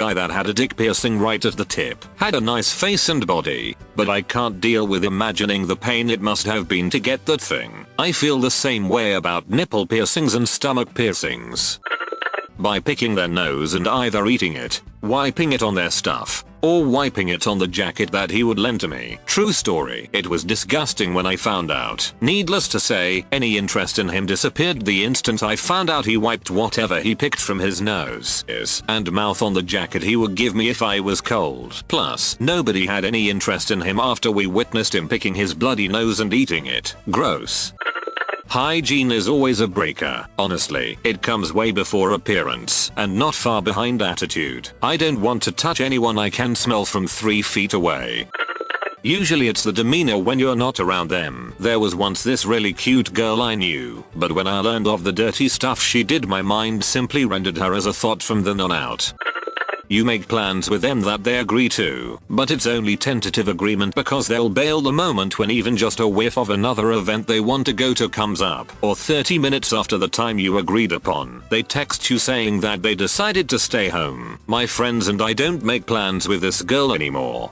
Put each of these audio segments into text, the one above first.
Guy that had a dick piercing right at the tip. Had a nice face and body, but I can't deal with imagining the pain it must have been to get that thing. I feel the same way about nipple piercings and stomach piercings. By picking their nose and either eating it, wiping it on their stuff, or wiping it on the jacket that he would lend to me. True story. It was disgusting when I found out. Needless to say, any interest in him disappeared the instant I found out he wiped whatever he picked from his nose, ears, and mouth on the jacket he would give me if I was cold. Plus, nobody had any interest in him after we witnessed him picking his bloody nose and eating it. Gross. Hygiene is always a breaker. Honestly, it comes way before appearance and not far behind attitude. I don't want to touch anyone I can smell from 3 feet away. Usually it's the demeanor when you're not around them. There was once this really cute girl I knew, but when I learned of the dirty stuff she did, my mind simply rendered her as a thought from then on out. You make plans with them that they agree to, but it's only tentative agreement because they'll bail the moment when even just a whiff of another event they want to go to comes up, or 30 minutes after the time you agreed upon, they text you saying that they decided to stay home. My friends and I don't make plans with this girl anymore.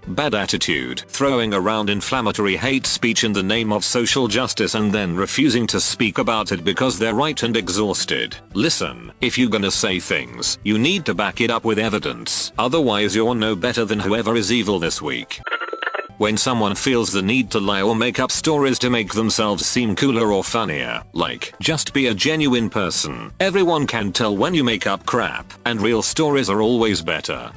Bad attitude, throwing around inflammatory hate speech in the name of social justice and then refusing to speak about it because they're right and exhausted. Listen, if you're gonna say things, you need to back it up with evidence, otherwise you're no better than whoever is evil this week. When someone feels the need to lie or make up stories to make themselves seem cooler or funnier, like, just be a genuine person. Everyone can tell when you make up crap, and real stories are always better.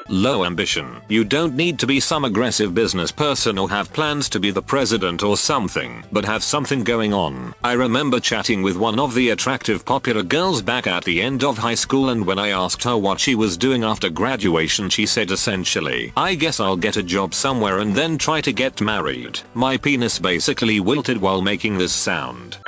Low ambition. You don't need to be some aggressive business person or have plans to be the president or something, but have something going on. I remember chatting with one of the attractive popular girls back at the end of high school, and when I asked her what she was doing after graduation, she said essentially, I guess I'll get a job somewhere and then try to get married. My penis basically wilted while making this sound.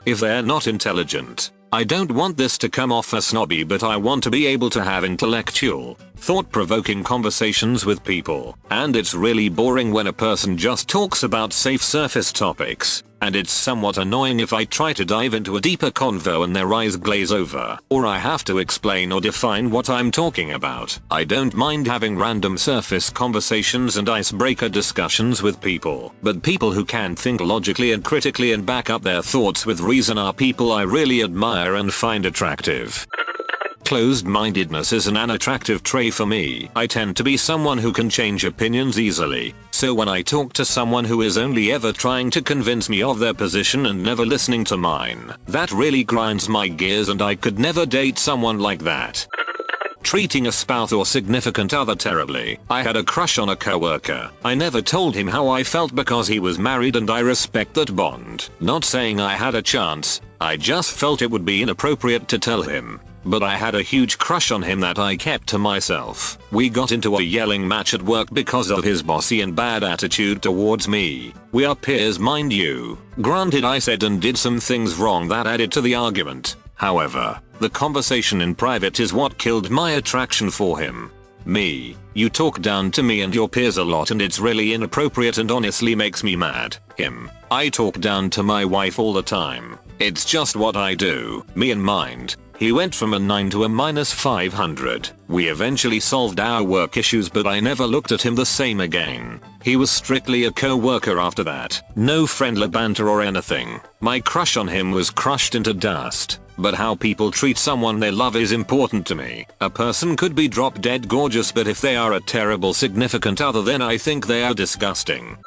If they're not intelligent, I don't want this to come off as snobby, but I want to be able to have intellectual, thought-provoking conversations with people, and it's really boring when a person just talks about safe surface topics, and it's somewhat annoying if I try to dive into a deeper convo and their eyes glaze over, or I have to explain or define what I'm talking about. I don't mind having random surface conversations and icebreaker discussions with people, but people who can think logically and critically and back up their thoughts with reason are people I really admire and find attractive. Closed-mindedness is an unattractive trait for me. I tend to be someone who can change opinions easily, so when I talk to someone who is only ever trying to convince me of their position and never listening to mine, that really grinds my gears, and I could never date someone like that. Treating a spouse or significant other terribly. I had a crush on a coworker. I never told him how I felt because he was married and I respect that bond. Not saying I had a chance, I just felt it would be inappropriate to tell him. But I had a huge crush on him that I kept to myself. We got into a yelling match at work because of his bossy and bad attitude towards me. We are peers, mind you. Granted, I said and did some things wrong that added to the argument. However, the conversation in private is what killed my attraction for him. Me. You talk down to me and your peers a lot and it's really inappropriate and honestly makes me mad. Him. I talk down to my wife all the time. It's just what I do. Me and mind. He went from a 9 to a -500. We eventually solved our work issues, but I never looked at him the same again. He was strictly a co-worker after that. No friendly banter or anything. My crush on him was crushed into dust. But how people treat someone they love is important to me. A person could be drop dead gorgeous, but if they are a terrible significant other, then I think they are disgusting.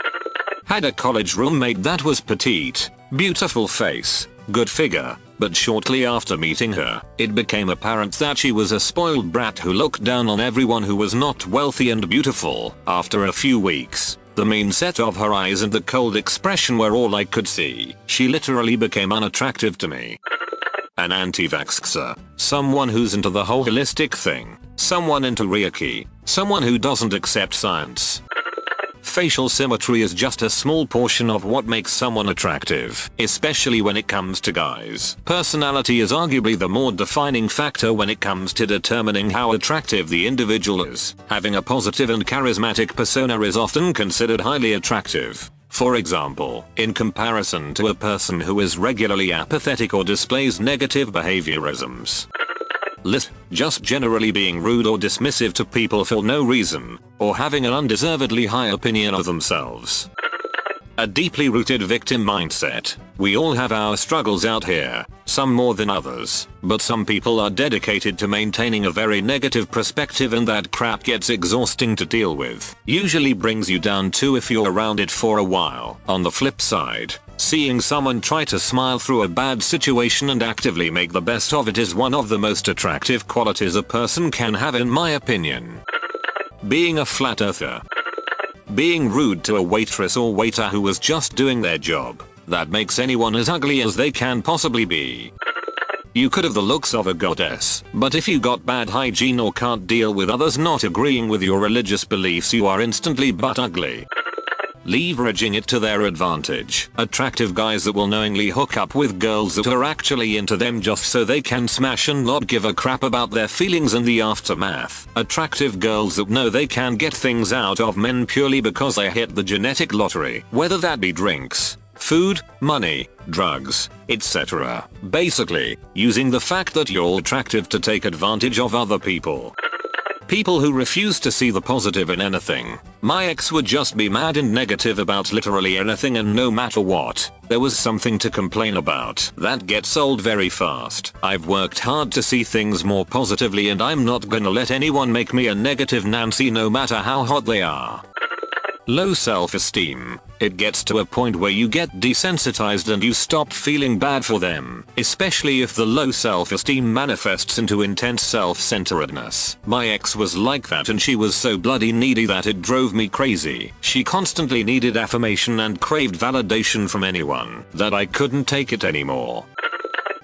Had a college roommate that was petite, beautiful face, good figure, but shortly after meeting her, it became apparent that she was a spoiled brat who looked down on everyone who was not wealthy and beautiful. After a few weeks, the mean set of her eyes and the cold expression were all I could see. She literally became unattractive to me. An anti-vaxxer. Someone who's into the whole holistic thing. Someone into Reiki. Someone who doesn't accept science. Facial symmetry is just a small portion of what makes someone attractive, especially when it comes to guys. Personality is arguably the more defining factor when it comes to determining how attractive the individual is. Having a positive and charismatic persona is often considered highly attractive. For example, in comparison to a person who is regularly apathetic or displays negative behaviorisms. Just generally being rude or dismissive to people for no reason, or having an undeservedly high opinion of themselves. A deeply rooted victim mindset. We all have our struggles out here, some more than others, but some people are dedicated to maintaining a very negative perspective, and that crap gets exhausting to deal with. Usually brings you down too if you're around it for a while. On the flip side, seeing someone try to smile through a bad situation and actively make the best of it is one of the most attractive qualities a person can have, in my opinion. Being a flat earther. Being rude to a waitress or waiter who was just doing their job. That makes anyone as ugly as they can possibly be. You could have the looks of a goddess, but if you got bad hygiene or can't deal with others not agreeing with your religious beliefs, you are instantly butt ugly. Leveraging it to their advantage. Attractive guys that will knowingly hook up with girls that are actually into them just so they can smash and not give a crap about their feelings and the aftermath. Attractive girls that know they can get things out of men purely because they hit the genetic lottery, whether that be drinks, food, money, drugs, etc. Basically, using the fact that you're attractive to take advantage of other people. People who refuse to see the positive in anything. My ex would just be mad and negative about literally anything, and no matter what, there was something to complain about. That gets old very fast. I've worked hard to see things more positively, and I'm not gonna let anyone make me a negative Nancy no matter how hot they are. Low self-esteem. It gets to a point where you get desensitized and you stop feeling bad for them, especially if the low self-esteem manifests into intense self-centeredness. My ex was like that, and she was so bloody needy that it drove me crazy. She constantly needed affirmation and craved validation from anyone, that I couldn't take it anymore.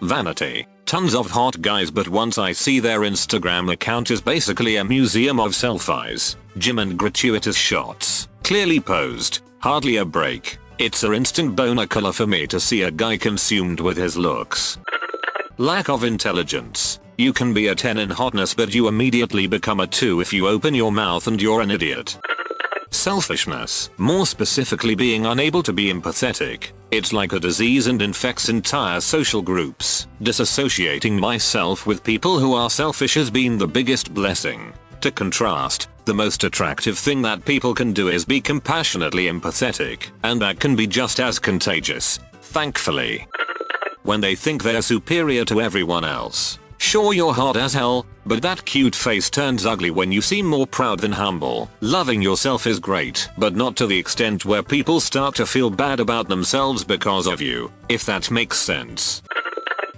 Vanity. Tons of hot guys, but once I see their Instagram account is basically a museum of selfies, gym and gratuitous shots. Clearly posed, hardly a break. It's a instant boner killer for me to see a guy consumed with his looks. Lack of intelligence. You can be a 10 in hotness, but you immediately become a 2 if you open your mouth, and you're an idiot. Selfishness. More specifically, being unable to be empathetic. It's like a disease and infects entire social groups. Disassociating myself with people who are selfish has been the biggest blessing. To contrast, the most attractive thing that people can do is be compassionately empathetic, and that can be just as contagious, thankfully. When they think they're superior to everyone else. Sure, you're hot as hell, but that cute face turns ugly when you seem more proud than humble. Loving yourself is great, but not to the extent where people start to feel bad about themselves because of you, if that makes sense.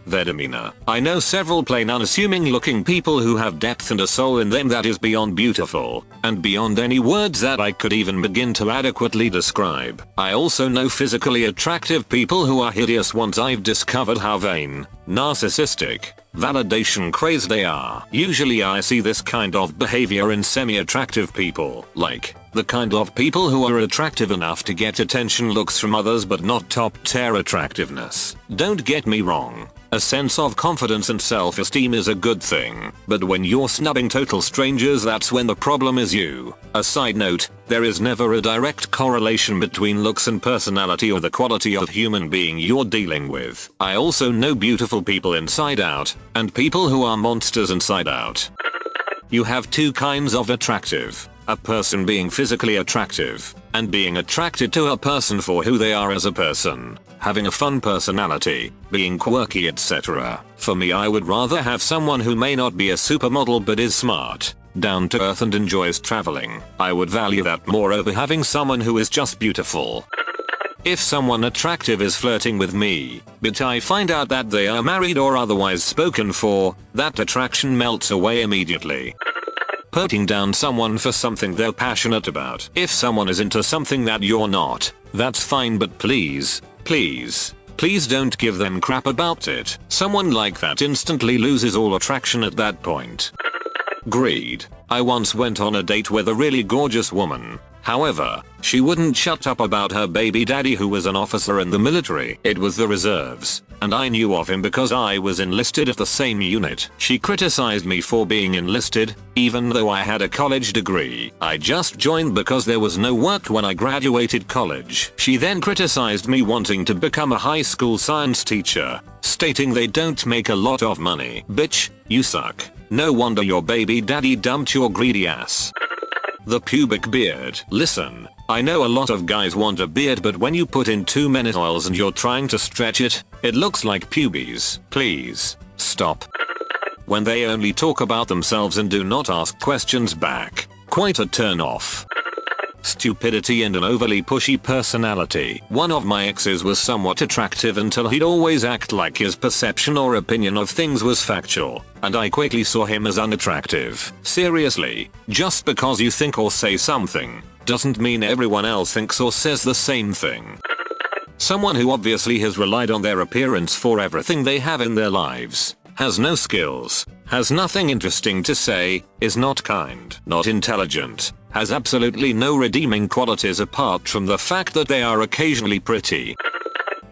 Their demeanor. I know several plain unassuming looking people who have depth and a soul in them that is beyond beautiful, and beyond any words that I could even begin to adequately describe. I also know physically attractive people who are hideous once I've discovered how vain, narcissistic, validation crazed they are. Usually I see this kind of behavior in semi-attractive people, like the kind of people who are attractive enough to get attention looks from others but not top tier attractiveness. Don't get me wrong. A sense of confidence and self-esteem is a good thing, but when you're snubbing total strangers, that's when the problem is you. A side note, there is never a direct correlation between looks and personality or the quality of human being you're dealing with. I also know beautiful people inside out, and people who are monsters inside out. You have two kinds of attractive. A person being physically attractive, and being attracted to a person for who they are as a person, having a fun personality, being quirky, etc. For me, I would rather have someone who may not be a supermodel but is smart, down to earth and enjoys traveling. I would value that more over having someone who is just beautiful. If someone attractive is flirting with me, but I find out that they are married or otherwise spoken for, that attraction melts away immediately. Putting down someone for something they're passionate about. If someone is into something that you're not, that's fine, but please don't give them crap about it. Someone like that instantly loses all attraction at that point. Greed. I once went on a date with a really gorgeous woman. However, she wouldn't shut up about her baby daddy who was an officer in the military. It was the reserves, and I knew of him because I was enlisted at the same unit. She criticized me for being enlisted, even though I had a college degree. I just joined because there was no work when I graduated college. She then criticized me wanting to become a high school science teacher, stating they don't make a lot of money. Bitch, you suck. No wonder your baby daddy dumped your greedy ass. The pubic beard. Listen, I know a lot of guys want a beard, but when you put in too many oils and you're trying to stretch it, it looks like pubes. Please, stop. When they only talk about themselves and do not ask questions back. Quite a turn off. Stupidity and an overly pushy personality. One of my exes was somewhat attractive until he'd always act like his perception or opinion of things was factual, and I quickly saw him as unattractive. Seriously, just because you think or say something, doesn't mean everyone else thinks or says the same thing. Someone who obviously has relied on their appearance for everything they have in their lives, has no skills, has nothing interesting to say, is not kind, not intelligent, has absolutely no redeeming qualities apart from the fact that they are occasionally pretty.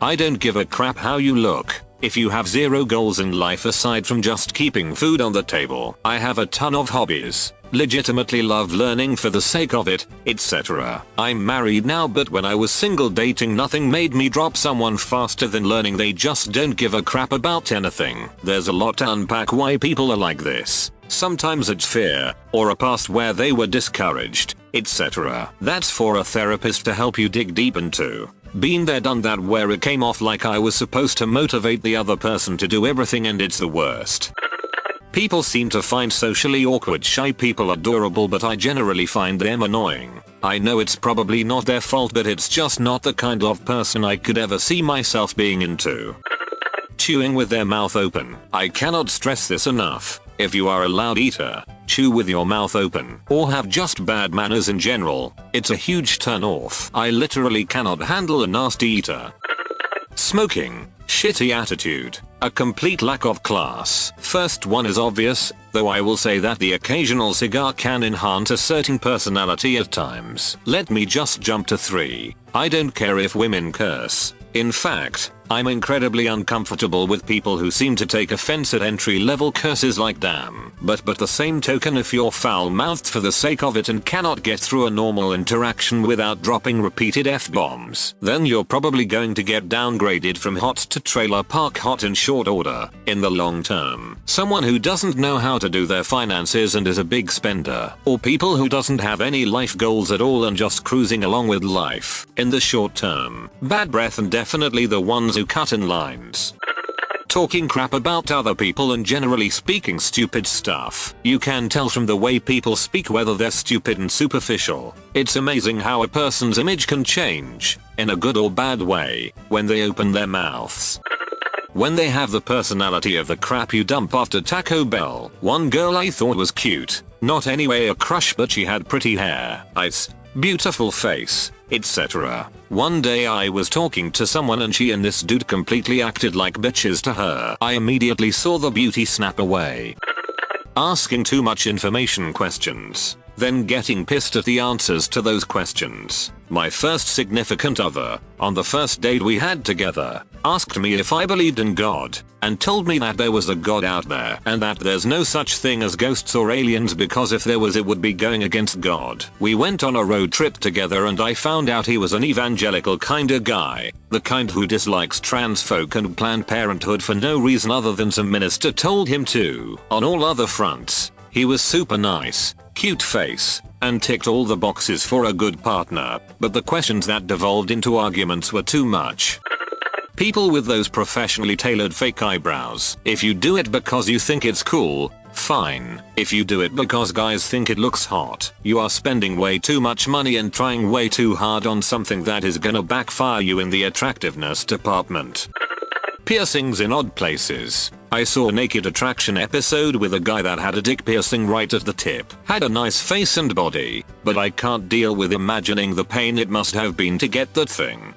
I don't give a crap how you look. If you have zero goals in life aside from just keeping food on the table. I have a ton of hobbies. Legitimately love learning for the sake of it, etc. I'm married now, but when I was single dating, nothing made me drop someone faster than learning they just don't give a crap about anything. There's a lot to unpack why people are like this. Sometimes it's fear, or a past where they were discouraged, etc. That's for a therapist to help you dig deep into. Been there, done that, where it came off like I was supposed to motivate the other person to do everything, and it's the worst. People seem to find socially awkward shy people adorable, but I generally find them annoying. I know it's probably not their fault, but it's just not the kind of person I could ever see myself being into. Chewing with their mouth open. I cannot stress this enough. If you are a loud eater, chew with your mouth open, or have just bad manners in general, it's a huge turn off. I literally cannot handle a nasty eater. Smoking. Shitty attitude. A complete lack of class. First one is obvious, though I will say that the occasional cigar can enhance a certain personality at times. Let me just jump to 3. I don't care if women curse. In fact, I'm incredibly uncomfortable with people who seem to take offense at entry-level curses like damn. But the same token, if you're foul-mouthed for the sake of it and cannot get through a normal interaction without dropping repeated F-bombs, then you're probably going to get downgraded from hot to trailer park hot in short order, in the long term. Someone who doesn't know how to do their finances and is a big spender. Or people who doesn't have any life goals at all and just cruising along with life, in the short term. Bad breath, and definitely the ones who cut in lines. Talking crap about other people and generally speaking stupid stuff. You can tell from the way people speak whether they're stupid and superficial. It's amazing how a person's image can change, in a good or bad way, when they open their mouths. When they have the personality of the crap you dump after Taco Bell. One girl I thought was cute, not anyway a crush, but she had pretty hair, eyes, beautiful face, etc. One day I was talking to someone and she and this dude completely acted like bitches to her. I immediately saw the beauty snap away. Asking too much information questions, then getting pissed at the answers to those questions. My first significant other, on the first date we had together, asked me if I believed in God, and told me that there was a God out there and that there's no such thing as ghosts or aliens because if there was it would be going against God. We went on a road trip together and I found out he was an evangelical kinda guy, the kind who dislikes trans folk and Planned Parenthood for no reason other than some minister told him to. On all other fronts, he was super nice, cute face, and ticked all the boxes for a good partner, but the questions that devolved into arguments were too much. People with those professionally tailored fake eyebrows. If you do it because you think it's cool, fine. If you do it because guys think it looks hot, you are spending way too much money and trying way too hard on something that is gonna backfire you in the attractiveness department. Piercings in odd places. I saw a Naked Attraction episode with a guy that had a dick piercing right at the tip. Had a nice face and body, but I can't deal with imagining the pain it must have been to get that thing.